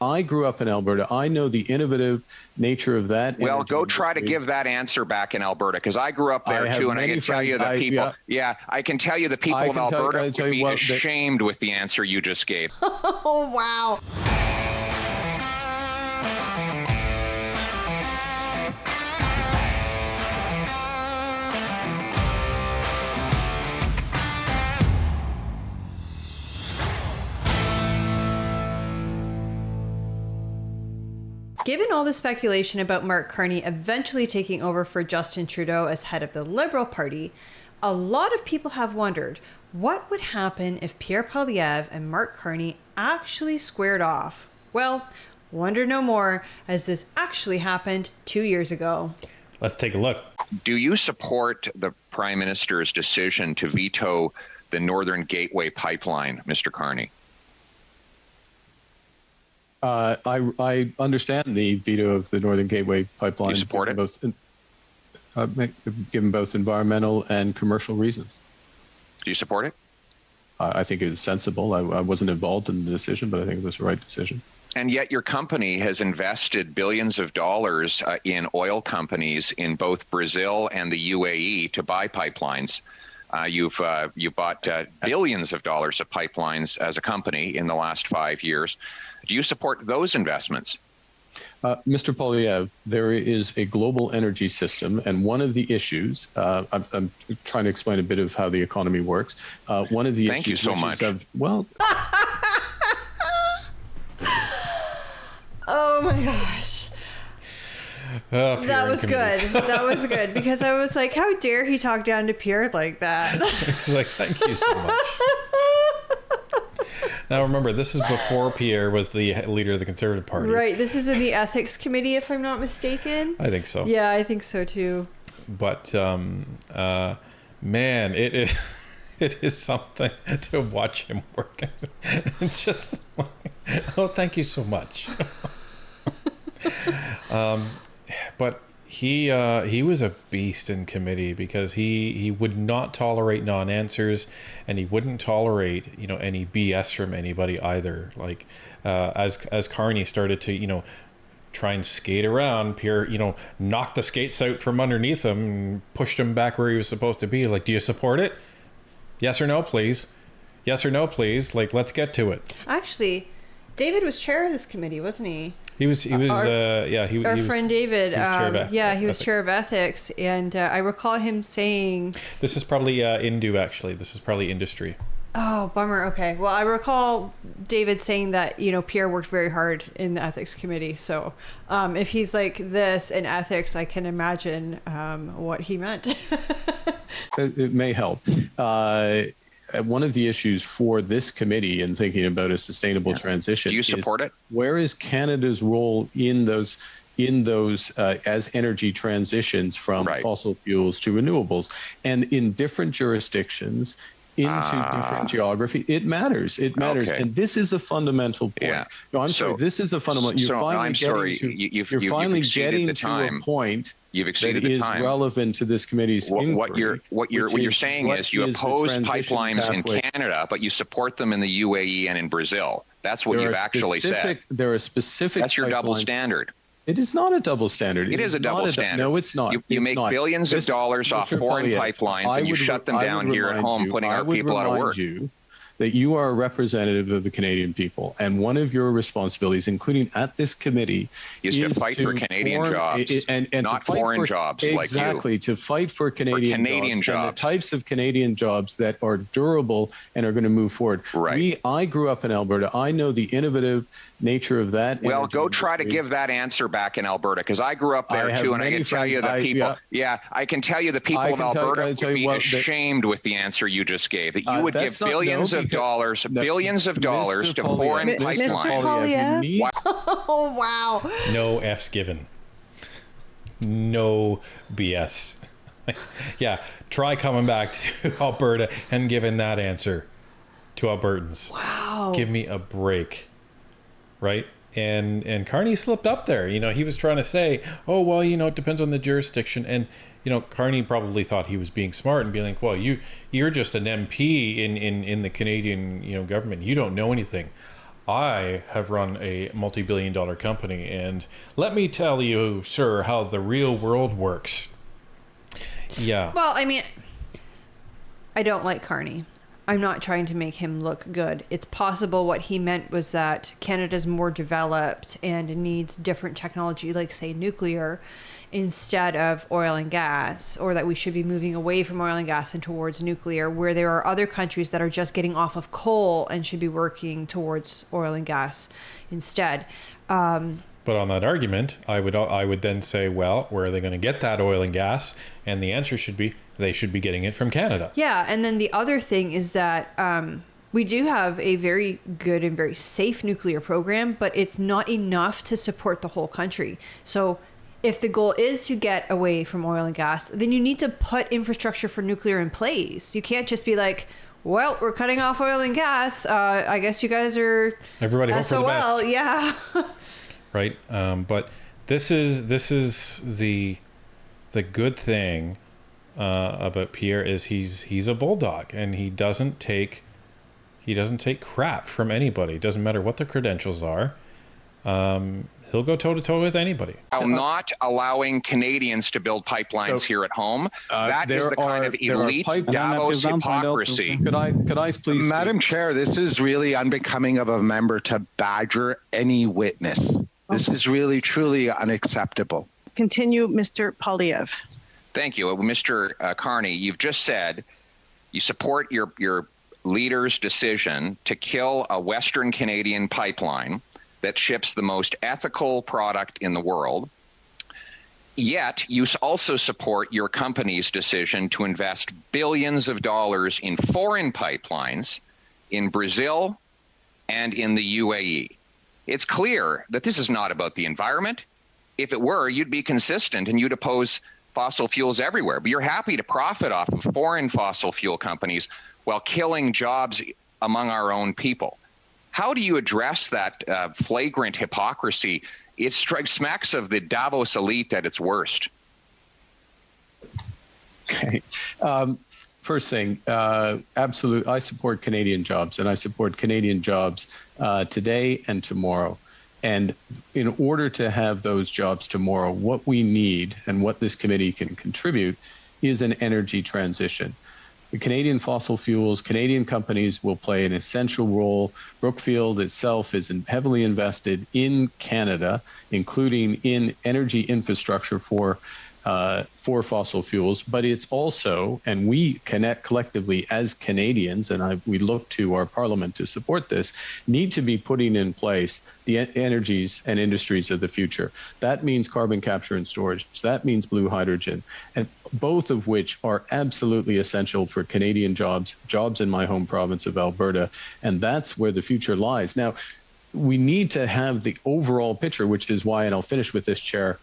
I grew up in Alberta. I know the innovative nature of that. Well, go try to give that answer back in Alberta, because I grew up there too, and I can tell you the people. Yeah, I can tell you the people of Alberta would be ashamed with the answer you just gave. Oh, wow. Given all the speculation about Mark Carney eventually taking over for Justin Trudeau as head of the Liberal Party, a lot of people have wondered what would happen if Pierre Poilievre and Mark Carney actually squared off. Well, wonder no more, as this actually happened 2 years ago. Let's take a look. Do you support the Prime Minister's decision to veto the Northern Gateway pipeline, Mr. Carney? I understand the veto of the Northern Gateway pipeline. You support it? Given both environmental and commercial reasons. Do you support it? I think it was sensible. I wasn't involved in the decision, but I think it was the right decision. And yet your company has invested billions of dollars in oil companies in both Brazil and the UAE to buy pipelines. You bought billions of dollars of pipelines as a company in the last 5 years. Do you support those investments? Mr. Poilievre, there is a global energy system, and one of the issues, I'm trying to explain a bit of how the economy works. One of the Thank issues, you so much. Oh my gosh. Oh, that was good. That was good, because I was like, how dare he talk down to Pierre like that? It's like, thank you so much. Now remember, this is before Pierre was the leader of the Conservative Party. Right. This is in the Ethics Committee, if I'm not mistaken. I think so. Yeah, I think so too. But man, it is something to watch him work. It's just like, oh, thank you so much. But he was a beast in committee, because he would not tolerate non-answers, and he wouldn't tolerate any BS from anybody either. Like as Carney started to try and skate around, Pierre knocked the skates out from underneath him and pushed him back where he was supposed to be. Like, do you support it? Yes or no, please. Yes or no, please. Like, let's get to it. Actually, David was chair of this committee, wasn't he? He was our friend David. He was chair of ethics, and I recall him saying, "This is probably Indu. Actually, this is probably industry." Oh, bummer. Okay. Well, I recall David saying that Pierre worked very hard in the ethics committee. So, if he's like this in ethics, I can imagine what he meant. It may help. One of the issues for this committee in thinking about a sustainable transition. Do you support it? Where is Canada's role in those as energy transitions from fossil fuels to renewables? And in different jurisdictions, into different geography, it matters. It matters. Okay. And this is a fundamental point. Yeah. No, I'm sorry. This is a fundamental. You're finally getting to a point. You've exceeded that the is time. Relevant to this committee's inquiry. What you're saying is you oppose pipelines in Canada, but you support them in the UAE and in Brazil. That's what you've actually said. There are specific. That's your double standard. It is not a double standard. It is a double standard. No, it's not. You make billions of dollars off foreign pipelines, and you shut them down here at home, putting our people out of work. That you are a representative of the Canadian people, and one of your responsibilities, including at this committee, is to fight for Canadian jobs, and not foreign jobs like you. Exactly, to fight for Canadian jobs, and the types of Canadian jobs that are durable and are going to move forward. Right. I grew up in Alberta. I know the innovative nature of that. Well, go try to give that answer back in Alberta, because I grew up there too, and I can tell you the people. I can tell you the people of Alberta would be ashamed with the answer you just gave. That you would give billions of dollars to foreign pipelines. Oh, wow. No F's given. No BS. Yeah, try coming back to Alberta and giving that answer to Albertans. Wow. Give me a break. Right? And Carney slipped up there. He was trying to say, oh, well, it depends on the jurisdiction. And, Carney probably thought he was being smart and being like, well, you're just an MP in the Canadian, government. You don't know anything. I have run a multi-billion-dollar company, and let me tell you, sir, how the real world works. Yeah. Well, I mean, I don't like Carney. I'm not trying to make him look good. It's possible what he meant was that Canada's more developed and needs different technology, like, say, nuclear, instead of oil and gas, or that we should be moving away from oil and gas and towards nuclear, where there are other countries that are just getting off of coal and should be working towards oil and gas instead. But on that argument, I would then say, well, where are they going to get that oil and gas? And the answer should be they should be getting it from Canada. Yeah, and then the other thing is that we do have a very good and very safe nuclear program, but it's not enough to support the whole country. So if the goal is to get away from oil and gas, then you need to put infrastructure for nuclear in place. You can't just be like, well, we're cutting off oil and gas. I guess you guys are everybody hope for the best. Yeah. Right. But this is the good thing about Pierre is he's a bulldog, and he doesn't take crap from anybody. It doesn't matter what their credentials are. He'll go toe to toe with anybody. While not allowing Canadians to build pipelines here at home, that is the kind of elite Davos hypocrisy. Could I please, Madam Chair, this is really unbecoming of a member to badger any witness. This is really, truly unacceptable. Continue, Mr. Poilievre. Thank you. Mr. Carney, you've just said you support your leader's decision to kill a Western Canadian pipeline that ships the most ethical product in the world. Yet you also support your company's decision to invest billions of dollars in foreign pipelines in Brazil and in the UAE. It's clear that this is not about the environment. If it were, you'd be consistent and you'd oppose fossil fuels everywhere. But you're happy to profit off of foreign fossil fuel companies while killing jobs among our own people. How do you address that flagrant hypocrisy? It smacks of the Davos elite at its worst. Okay. First thing, absolutely, I support Canadian jobs, and I support Canadian jobs today and tomorrow. And in order to have those jobs tomorrow, what we need and what this committee can contribute is an energy transition. The Canadian fossil fuels, Canadian companies will play an essential role. Brookfield itself is heavily invested in Canada, including in energy infrastructure for fossil fuels, but it's also, and we connect collectively as Canadians, and we look to our parliament to support this, need to be putting in place the energies and industries of the future. That means carbon capture and storage. That means blue hydrogen, and both of which are absolutely essential for Canadian jobs in my home province of Alberta, and that's where the future lies. Now, we need to have the overall picture, which is why, and I'll finish with this, Chair,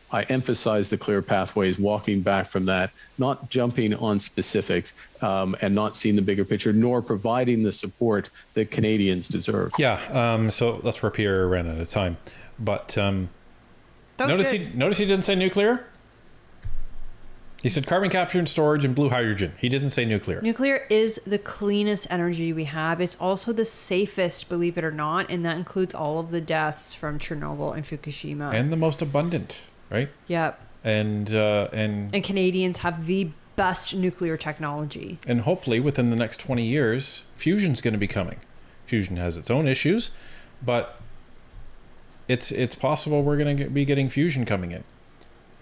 I emphasize the clear pathways, walking back from that, not jumping on specifics, and not seeing the bigger picture, nor providing the support that Canadians deserve. Yeah, so that's where Pierre ran out of time. But notice he didn't say nuclear. He said carbon capture and storage and blue hydrogen. He didn't say nuclear. Nuclear is the cleanest energy we have. It's also the safest, believe it or not, and that includes all of the deaths from Chernobyl and Fukushima. And the most abundant. Right? Yep. And Canadians have the best nuclear technology. And hopefully within the next 20 years, fusion's going to be coming. Fusion has its own issues, but it's possible we're going to be getting fusion coming in.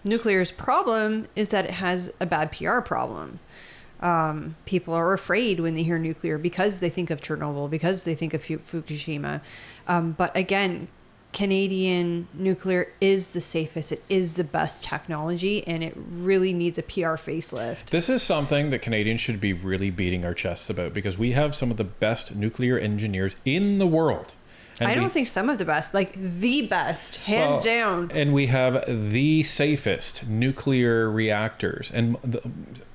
Nuclear's problem is that it has a bad PR problem. People are afraid when they hear nuclear because they think of Chernobyl, because they think of Fukushima. But again, Canadian nuclear is the safest, it is the best technology, and it really needs a PR facelift. This is something that Canadians should be really beating our chests about, because we have some of the best nuclear engineers in the world. And I don't think some of the best, like the best, hands down. And we have the safest nuclear reactors and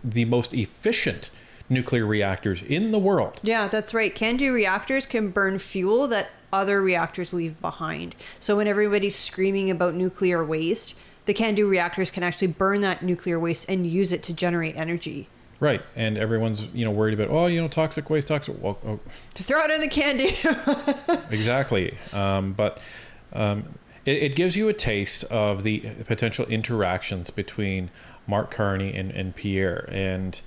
the most efficient nuclear reactors in the world. Yeah, that's right. CANDU reactors can burn fuel that other reactors leave behind. So when everybody's screaming about nuclear waste, the CANDU reactors can actually burn that nuclear waste and use it to generate energy. Right, and everyone's worried about toxic waste, well, throw it in the can do. Exactly, but it gives you a taste of the potential interactions between Mark Carney and Pierre. And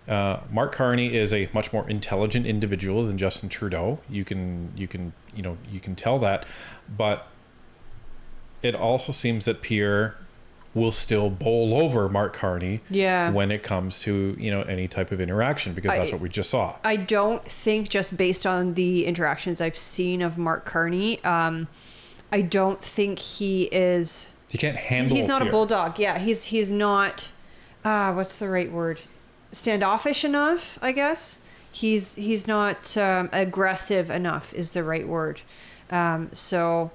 Mark Carney is a much more intelligent individual than Justin Trudeau. You can tell that, but it also seems that Pierre will still bowl over Mark Carney when it comes to any type of interaction, because that's what we just saw. I don't think, just based on the interactions I've seen of Mark Carney, I don't think he can't handle. He's not Pierre. A bulldog. Yeah, he's not. What's the right word? Standoffish enough, I guess. He's not aggressive enough is the right word. So.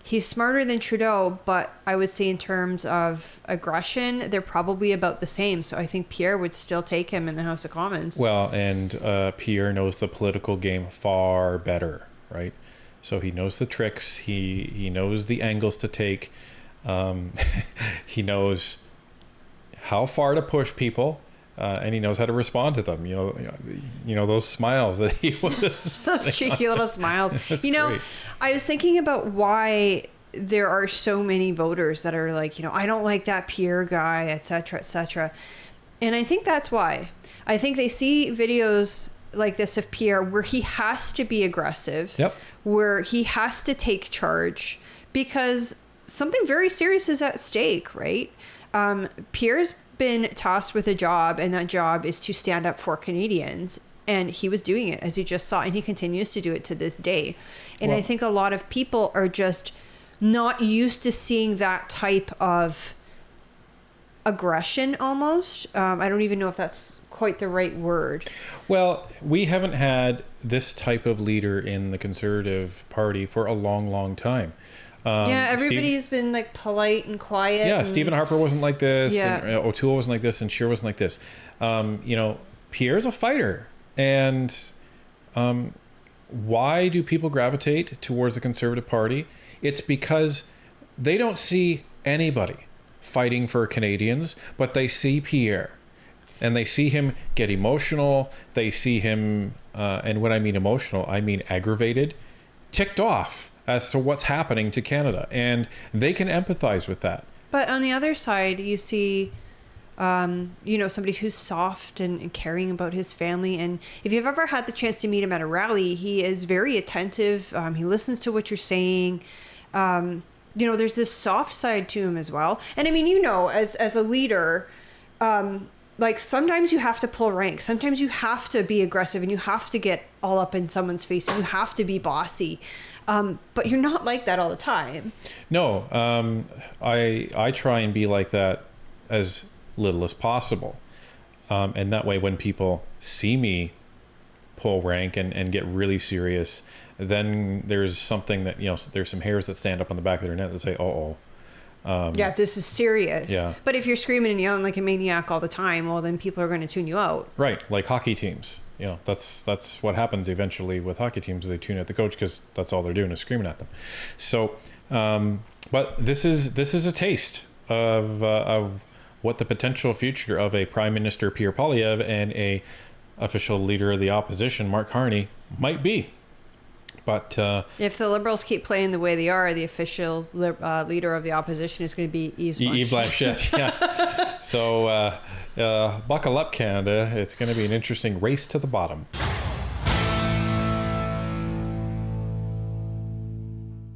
He's smarter than Trudeau, but I would say in terms of aggression, they're probably about the same. So I think Pierre would still take him in the House of Commons. Well, and Pierre knows the political game far better, right? So he knows the tricks. He knows the angles to take. He knows how far to push people. And he knows how to respond to them. Those smiles that he was. Those cheeky little smiles. Great. I was thinking about why there are so many voters that are like, I don't like that Pierre guy, et cetera, et cetera. And I think that's why. I think they see videos like this of Pierre where he has to be aggressive, where he has to take charge because something very serious is at stake, right? Pierre's been tasked with a job, and that job is to stand up for Canadians, and he was doing it, as you just saw, and he continues to do it to this day. And I think a lot of people are just not used to seeing that type of aggression almost. I don't even know if that's quite the right word. Well, we haven't had this type of leader in the Conservative Party for a long, long time. Everybody's been like polite and quiet. Yeah, Stephen Harper wasn't like this, and O'Toole wasn't like this, and Scheer wasn't like this. Pierre's a fighter. And why do people gravitate towards the Conservative Party? It's because they don't see anybody fighting for Canadians, but they see Pierre. And they see him get emotional. They see him, and when I mean emotional, I mean aggravated, ticked off as to what's happening to Canada, and they can empathize with that. But on the other side, you see, somebody who's soft and caring about his family. And if you've ever had the chance to meet him at a rally, he is very attentive. He listens to what you're saying. There's this soft side to him as well. And I mean, as a leader, like sometimes you have to pull rank. Sometimes you have to be aggressive and you have to get all up in someone's face and you have to be bossy. But you're not like that all the time. No, I try and be like that as little as possible. And that way when people see me pull rank and get really serious, then there's something that, there's some hairs that stand up on the back of their neck that say, this is serious. Yeah. But if you're screaming and yelling like a maniac all the time, well, then people are going to tune you out. Right. Like hockey teams. That's what happens eventually with hockey teams. They tune out the coach because that's all they're doing is screaming at them. So, but this is a taste of what the potential future of a Prime Minister Pierre Poilievre and a official leader of the opposition Mark Carney might be. But if the Liberals keep playing the way they are, the official leader of the opposition is going to be Yves Blanchet. Yeah. So buckle up, Canada. It's going to be an interesting race to the bottom.